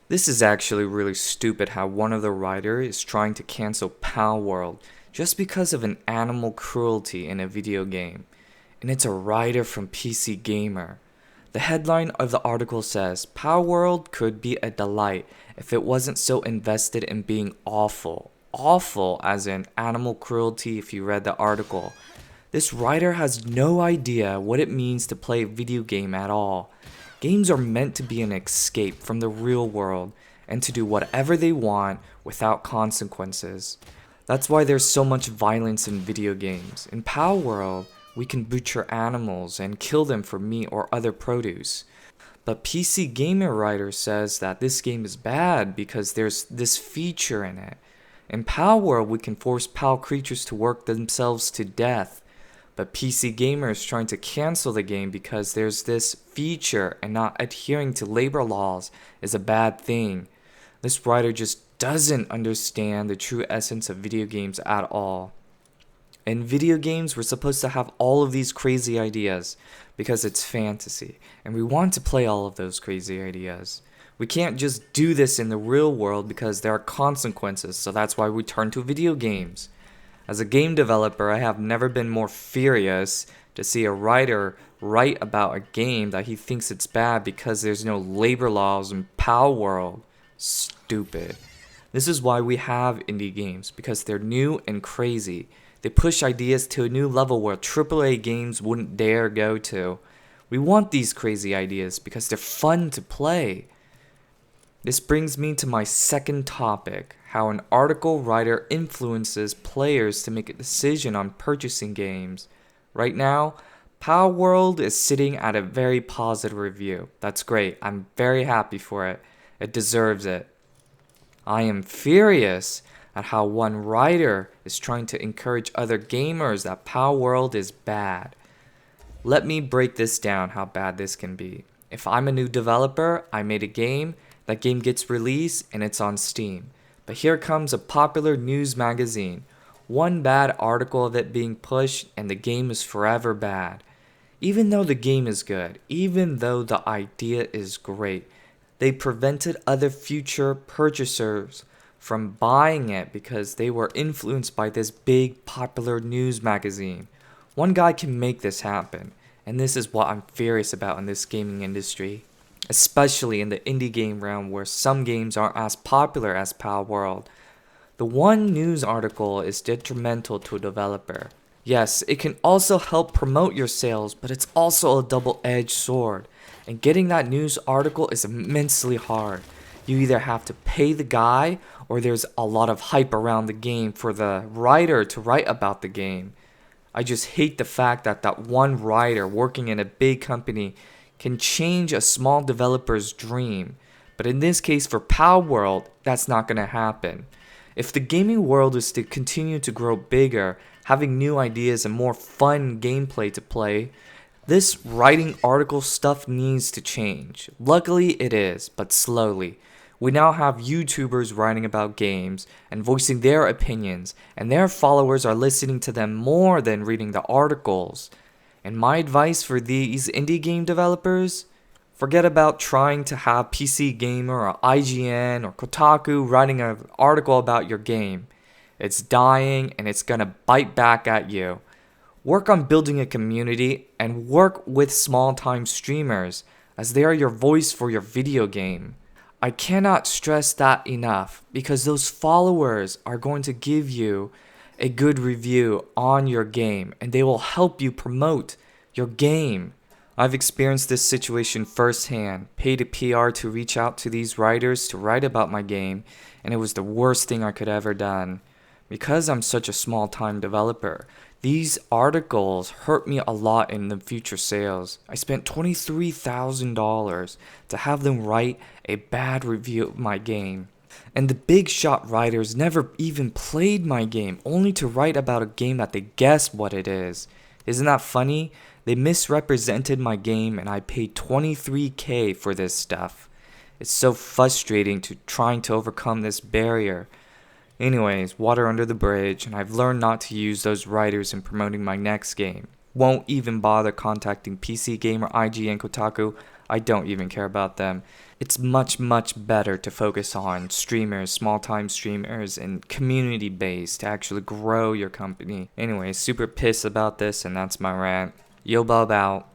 This is actually really stupid how one of the writers is trying to cancel Palworld just because of an animal cruelty in a video game. And it's a writer from PC Gamer. The headline of the article says, Palworld could be a delight if it wasn't so invested in being awful. Awful as in animal cruelty if you read the article. This writer has no idea what it means to play a video game at all. Games are meant to be an escape from the real world and to do whatever they want without consequences. That's why there's so much violence in video games. In Palworld, we can butcher animals and kill them for meat or other produce. But PC Gamer writer says that this game is bad because there's this feature in it. In Palworld, we can force PAL creatures to work themselves to death. But PC Gamer is trying to cancel the game because there's this feature and not adhering to labor laws is a bad thing. This writer just doesn't understand the true essence of video games at all. In video games, we're supposed to have all of these crazy ideas because it's fantasy, and we want to play all of those crazy ideas. We can't just do this in the real world because there are consequences, so that's why we turn to video games. As a game developer, I have never been more furious to see a writer write about a game that he thinks it's bad because there's no labor laws in Palworld. Stupid. This is why we have indie games, because they're new and crazy. They push ideas to a new level where AAA games wouldn't dare go to. We want these crazy ideas because they're fun to play. This brings me to my second topic, how an article writer influences players to make a decision on purchasing games. Right now, Palworld is sitting at a very positive review. That's great. I'm very happy for it. It deserves it. I am furious at how one writer is trying to encourage other gamers that Palworld is bad. Let me break this down how bad this can be. If I'm a new developer, I made a game, that game gets released and it's on Steam. But here comes a popular news magazine. One bad article of it being pushed and the game is forever bad. Even though the game is good, even though the idea is great, they prevented other future purchasers from buying it because they were influenced by this big popular news magazine. One guy can make this happen, and this is what I'm furious about in this gaming industry. Especially in the indie game realm where some games aren't as popular as Palworld. The one news article is detrimental to a developer. Yes, it can also help promote your sales, but it's also a double-edged sword. And getting that news article is immensely hard. You either have to pay the guy, or there's a lot of hype around the game for the writer to write about the game. I just hate the fact that that one writer working in a big company can change a small developer's dream. But in this case for Palworld, that's not going to happen. If the gaming world is to continue to grow bigger, having new ideas and more fun gameplay to play, this writing article stuff needs to change. Luckily it is, but slowly. We now have YouTubers writing about games and voicing their opinions, and their followers are listening to them more than reading the articles. And my advice for these indie game developers, forget about trying to have PC Gamer or IGN or Kotaku writing an article about your game. It's dying and it's gonna bite back at you. Work on building a community and work with small-time streamers as they are your voice for your video game. I cannot stress that enough because those followers are going to give you a good review on your game and they will help you promote your game. I've experienced this situation firsthand, paid a PR to reach out to these writers to write about my game, and it was the worst thing I could ever done. Because I'm such a small-time developer, these articles hurt me a lot in the future sales. I spent $23,000 to have them write a bad review of my game. And the big shot writers never even played my game, only to write about a game that they guess what it is. Isn't that funny? They misrepresented my game and I paid $23,000 for this stuff. It's so frustrating trying to overcome this barrier. Anyways, water under the bridge, and I've learned not to use those writers in promoting my next game. Won't even bother contacting PC Gamer, IGN, Kotaku. I don't even care about them. It's much better to focus on streamers, small time streamers, and community based to actually grow your company. Anyway, super pissed about this, and that's my rant. Yo Bob out.